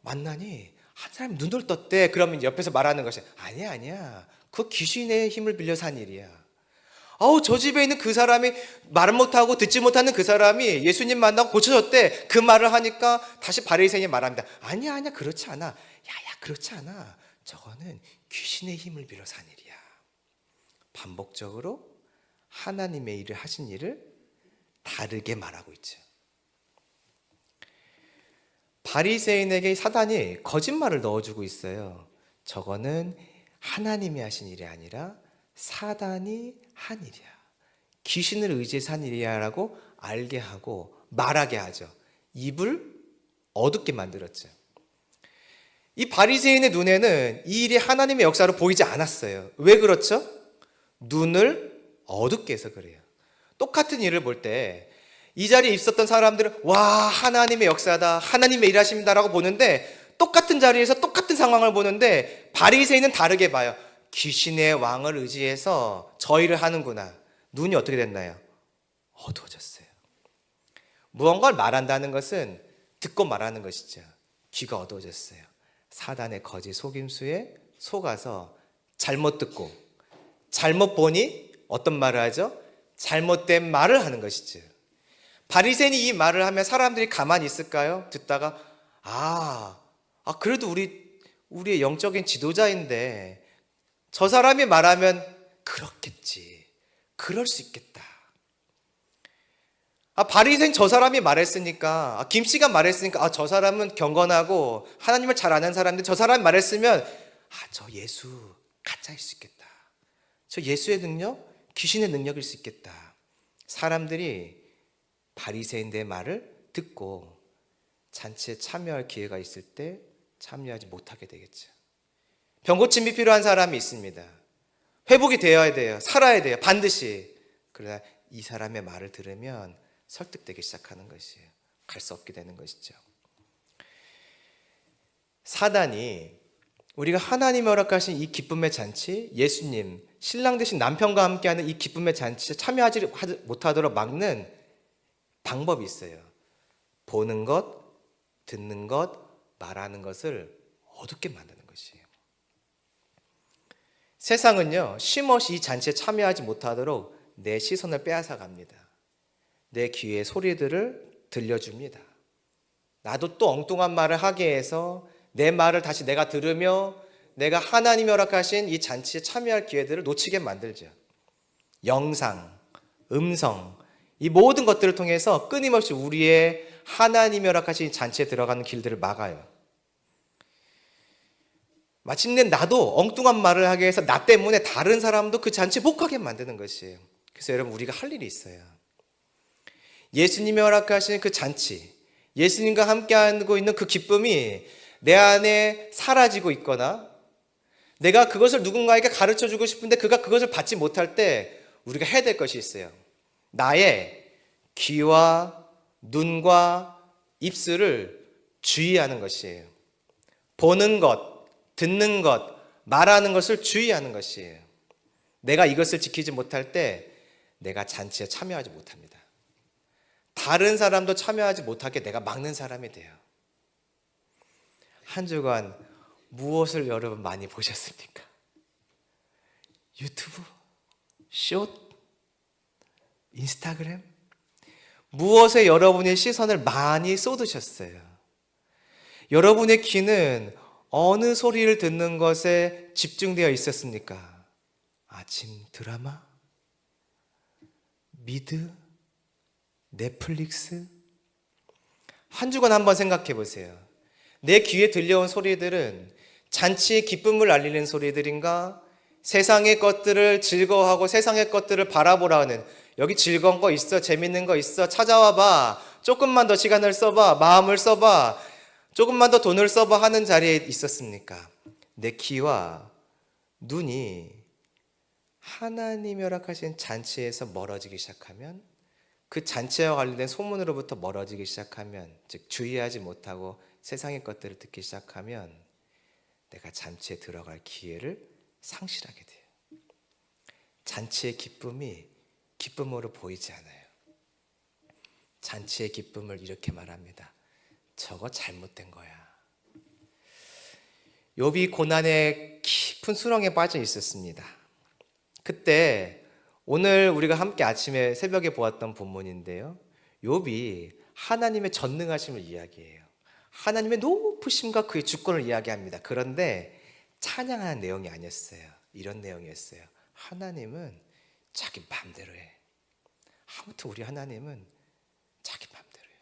만나니 한 사람이 눈을 떴대. 그러면 옆에서 말하는 것이 아니야. 그 귀신의 힘을 빌려서 한 일이야. 저 집에 있는 그 사람이 말 못하고 듣지 못하는 그 사람이 예수님 만나고 고쳐졌대. 그 말을 하니까 다시 바리새인이 말합니다. 아니야 그렇지 않아. 야야 그렇지 않아. 저거는 귀신의 힘을 빌려서 한 일이야. 반복적으로 하나님의 일을 하신 일을 다르게 말하고 있죠. 바리새인에게 사단이 거짓말을 넣어주고 있어요. 저거는 하나님이 하신 일이 아니라 사단이 한 일이야. 귀신을 의지해서 한 일이야 라고 알게 하고 말하게 하죠. 입을 어둡게 만들었죠. 이 바리새인의 눈에는 이 일이 하나님의 역사로 보이지 않았어요. 왜 그렇죠? 눈을 어둡게 해서 그래요. 똑같은 일을 볼 때 이 자리에 있었던 사람들은 와 하나님의 역사다, 하나님의 일하십니다라고 보는데 똑같은 자리에서 똑같은 상황을 보는데 바리새인은 다르게 봐요. 귀신의 왕을 의지해서 저 일을 하는구나. 눈이 어떻게 됐나요? 어두워졌어요. 무언가를 말한다는 것은 듣고 말하는 것이죠. 귀가 어두워졌어요. 사단의 거짓 속임수에 속아서 잘못 듣고 잘못 보니 어떤 말을 하죠? 잘못된 말을 하는 것이죠. 바리새인이 이 말을 하면 사람들이 가만히 있을까요? 듣다가 그래도 우리의 영적인 지도자인데 저 사람이 말하면 그렇겠지. 그럴 수 있겠다. 바리새인 저 사람이 말했으니까, 김 씨가 말했으니까, 저 사람은 경건하고 하나님을 잘 아는 사람인데 저 사람이 말했으면, 저 예수 가짜일 수 있겠다. 저 예수의 능력, 귀신의 능력일 수 있겠다. 사람들이 바리새인의 말을 듣고 잔치에 참여할 기회가 있을 때 참여하지 못하게 되겠죠. 병고침이 필요한 사람이 있습니다. 회복이 되어야 돼요. 살아야 돼요. 반드시. 그러나 이 사람의 말을 들으면 설득되기 시작하는 것이에요. 갈 수 없게 되는 것이죠. 사단이 우리가 하나님이 허락하신 이 기쁨의 잔치, 예수님, 신랑 되신 남편과 함께하는 이 기쁨의 잔치에 참여하지 못하도록 막는 방법이 있어요. 보는 것, 듣는 것, 말하는 것을 어둡게 만드는 것이에요. 세상은요, 쉼없이 이 잔치에 참여하지 못하도록 내 시선을 빼앗아 갑니다. 내 귀에 소리들을 들려줍니다. 나도 또 엉뚱한 말을 하게 해서 내 말을 다시 내가 들으며 내가 하나님이 허락하신 이 잔치에 참여할 기회들을 놓치게 만들죠. 영상, 음성, 이 모든 것들을 통해서 끊임없이 우리의 하나님이 허락하신 잔치에 들어가는 길들을 막아요. 마침내 나도 엉뚱한 말을 하게 해서 나 때문에 다른 사람도 그 잔치에 못 가게 만드는 것이에요. 그래서 여러분, 우리가 할 일이 있어요. 예수님이 허락하신 그 잔치, 예수님과 함께하고 있는 그 기쁨이 내 안에 사라지고 있거나 내가 그것을 누군가에게 가르쳐주고 싶은데 그가 그것을 받지 못할 때 우리가 해야 될 것이 있어요. 나의 귀와 눈과 입술을 주의하는 것이에요. 보는 것, 듣는 것, 말하는 것을 주의하는 것이에요. 내가 이것을 지키지 못할 때 내가 잔치에 참여하지 못합니다. 다른 사람도 참여하지 못하게 내가 막는 사람이 돼요. 한 주간 무엇을 여러분 많이 보셨습니까? 유튜브? 숏? 인스타그램? 무엇에 여러분의 시선을 많이 쏟으셨어요? 여러분의 귀는 어느 소리를 듣는 것에 집중되어 있었습니까? 아침 드라마? 미드? 넷플릭스? 한 주간 한번 생각해 보세요. 내 귀에 들려온 소리들은 잔치의 기쁨을 알리는 소리들인가? 세상의 것들을 즐거워하고 세상의 것들을 바라보라 하는, 여기 즐거운 거 있어, 재밌는 거 있어, 찾아와 봐, 조금만 더 시간을 써봐, 마음을 써봐, 조금만 더 돈을 써봐 하는 자리에 있었습니까? 내 귀와 눈이 하나님이 허락하신 잔치에서 멀어지기 시작하면, 그 잔치와 관련된 소문으로부터 멀어지기 시작하면, 즉 주의하지 못하고 세상의 것들을 듣기 시작하면 내가 잔치에 들어갈 기회를 상실하게 돼요. 잔치의 기쁨이 기쁨으로 보이지 않아요. 잔치의 기쁨을 이렇게 말합니다. 저거 잘못된 거야. 욥이 고난의 깊은 수렁에 빠져 있었습니다. 그때 오늘 우리가 함께 아침에 새벽에 보았던 본문인데요, 욥이 하나님의 전능하심을 이야기해요. 하나님의 높으심과 그의 주권을 이야기합니다. 그런데 찬양하는 내용이 아니었어요. 이런 내용이었어요. 하나님은 자기 마음대로 해. 아무튼 우리 하나님은 자기 마음대로 해.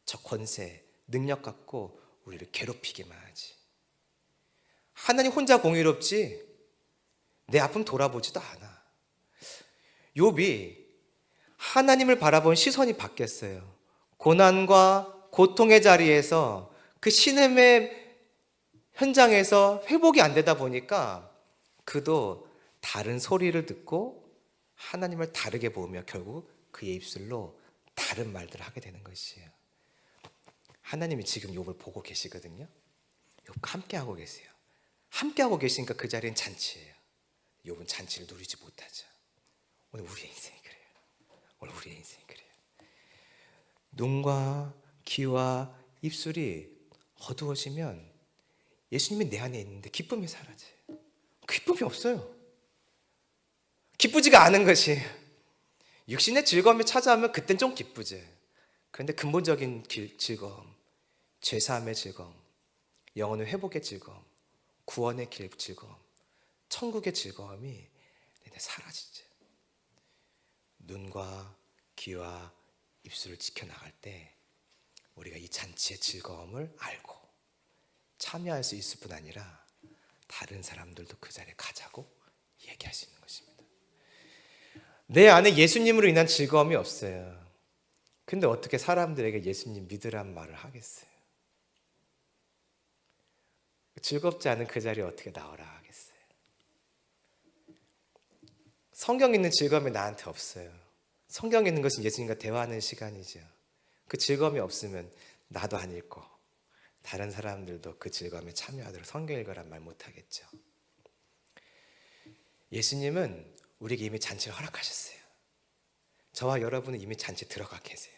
저 권세, 능력 갖고 우리를 괴롭히기만 하지. 하나님 혼자 공의롭지 내 아픔 돌아보지도 않아. 욥이 하나님을 바라본 시선이 바뀌었어요. 고난과 고통의 자리에서 그 신음의 현장에서 회복이 안 되다 보니까 그도 다른 소리를 듣고 하나님을 다르게 보며 결국 그의 입술로 다른 말들을 하게 되는 것이에요. 하나님이 지금 욥을 보고 계시거든요. 욥과 함께하고 계세요. 함께하고 계시니까 그 자리는 잔치예요. 욥은 잔치를 누리지 못하죠. 오늘 우리의 인생이 그래요. 오늘 우리의 인생이 그래요. 눈과 귀와 입술이 어두워지면 예수님이 내 안에 있는데 기쁨이 사라져요. 기쁨이 없어요. 기쁘지가 않은 것이에요. 육신의 즐거움이 찾아오면 그땐 좀 기쁘지. 그런데 근본적인 즐거움, 죄사함의 즐거움, 영혼의 회복의 즐거움, 구원의 즐거움, 천국의 즐거움이 사라지죠. 눈과 귀와 입술을 지켜나갈 때 우리가 이 잔치의 즐거움을 알고 참여할 수 있을 뿐 아니라 다른 사람들도 그 자리에 가자고 얘기할 수 있는 것입니다. 내 안에 예수님으로 인한 즐거움이 없어요. 근데 어떻게 사람들에게 예수님 믿으란 말을 하겠어요? 즐겁지 않은 그 자리에 어떻게 나오라 하겠어요? 성경 있는 즐거움이 나한테 없어요. 성경 있는 것은 예수님과 대화하는 시간이죠. 그 즐거움이 없으면 나도 안 읽고 다른 사람들도 그 즐거움에 참여하도록 성경 읽으란 말 못하겠죠. 예수님은 우리에게 이미 잔치를 허락하셨어요. 저와 여러분은 이미 잔치에 들어가 계세요.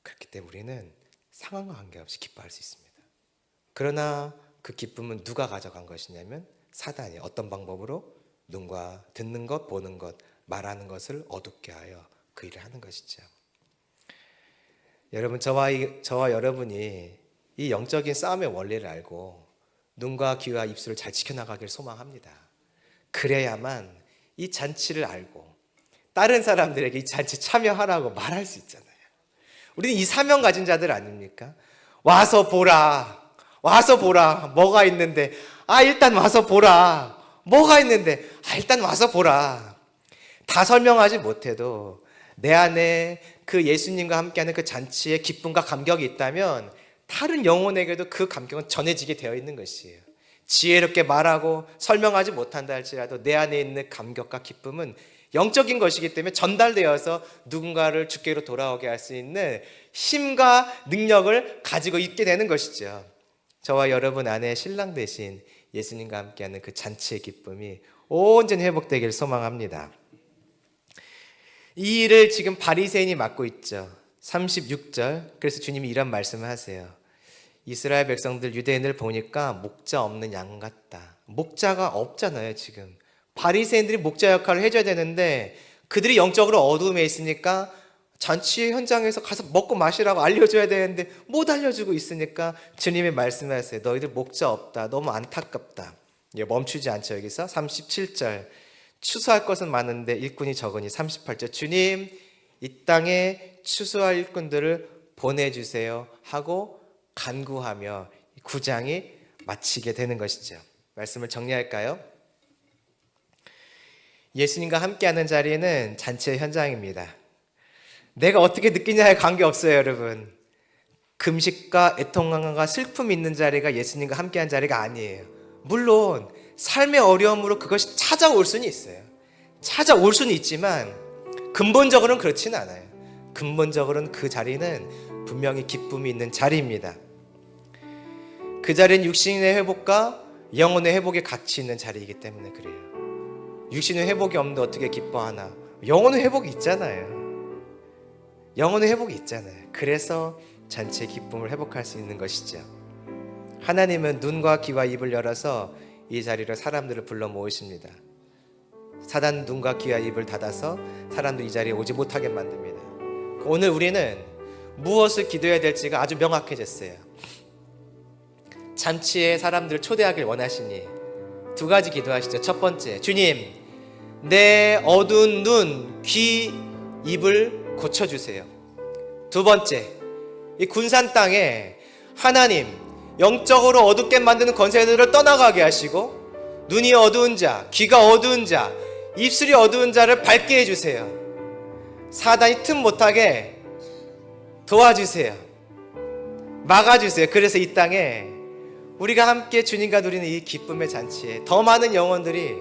그렇기 때문에 우리는 상황과 관계없이 기뻐할 수 있습니다. 그러나 그 기쁨은 누가 가져간 것이냐면 사단이 어떤 방법으로 눈과 듣는 것, 보는 것, 말하는 것을 어둡게 하여 그 일을 하는 것이죠. 여러분, 저와 여러분이 이 영적인 싸움의 원리를 알고 눈과 귀와 입술을 잘 지켜나가기를 소망합니다. 그래야만 이 잔치를 알고 다른 사람들에게 이 잔치 참여하라고 말할 수 있잖아요. 우리는 이 사명 가진 자들 아닙니까? 와서 보라, 와서 보라, 뭐가 있는데, 일단 와서 보라, 뭐가 있는데, 일단 와서 보라. 다 설명하지 못해도 내 안에 그 예수님과 함께하는 그 잔치의 기쁨과 감격이 있다면 다른 영혼에게도 그 감격은 전해지게 되어 있는 것이에요. 지혜롭게 말하고 설명하지 못한다 할지라도 내 안에 있는 감격과 기쁨은 영적인 것이기 때문에 전달되어서 누군가를 주께로 돌아오게 할 수 있는 힘과 능력을 가지고 있게 되는 것이죠. 저와 여러분 안에 신랑 대신 예수님과 함께하는 그 잔치의 기쁨이 온전히 회복되기를 소망합니다. 이 일을 지금 바리새인이 맡고 있죠. 36절. 그래서 주님이 이런 말씀을 하세요. 이스라엘 백성들, 유대인들 보니까 목자 없는 양 같다. 목자가 없잖아요, 지금. 바리새인들이 목자 역할을 해줘야 되는데 그들이 영적으로 어두움에 있으니까 잔치 현장에서 가서 먹고 마시라고 알려줘야 되는데 못 알려주고 있으니까 주님이 말씀하세요. 너희들 목자 없다. 너무 안타깝다. 멈추지 않죠. 여기서 37절. 추수할 것은 많은데 일꾼이 적으니 38절. 주님, 이 땅에 추수할 일꾼들을 보내주세요 하고 간구하며 9장이 마치게 되는 것이죠. 말씀을 정리할까요? 예수님과 함께하는 자리는 잔치의 현장입니다. 내가 어떻게 느끼냐에 관계없어요, 여러분. 금식과 애통함과 슬픔이 있는 자리가 예수님과 함께한 자리가 아니에요. 물론 삶의 어려움으로 그것이 찾아올 수는 있어요. 찾아올 수는 있지만 근본적으로는 그렇지는 않아요. 근본적으로는 그 자리는 분명히 기쁨이 있는 자리입니다. 그 자리는 육신의 회복과 영혼의 회복에 같이 있는 자리이기 때문에 그래요. 육신의 회복이 없는데 어떻게 기뻐하나? 영혼의 회복이 있잖아요. 영혼의 회복이 있잖아요. 그래서 잔치의 기쁨을 회복할 수 있는 것이죠. 하나님은 눈과 귀와 입을 열어서 이 자리로 사람들을 불러 모으십니다. 사단 눈과 귀와 입을 닫아서 사람들이 이 자리에 오지 못하게 만듭니다. 오늘 우리는 무엇을 기도해야 될지가 아주 명확해졌어요. 잔치에 사람들을 초대하길 원하시니 두 가지 기도하시죠. 첫 번째, 주님, 내 어두운 눈, 귀, 입을 고쳐주세요. 두 번째, 이 군산 땅에 하나님 영적으로 어둡게 만드는 권세들을 떠나가게 하시고 눈이 어두운 자, 귀가 어두운 자, 입술이 어두운 자를 밝게 해주세요. 사단이 틈 못하게 도와주세요. 막아주세요. 그래서 이 땅에 우리가 함께 주님과 누리는 이 기쁨의 잔치에 더 많은 영혼들이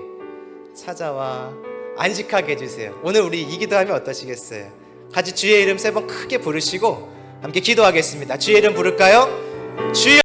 찾아와 안식하게 해주세요. 오늘 우리 이 기도하면 어떠시겠어요? 같이 주의 이름 3번 크게 부르시고 함께 기도하겠습니다. 주의 이름 부를까요? 주여!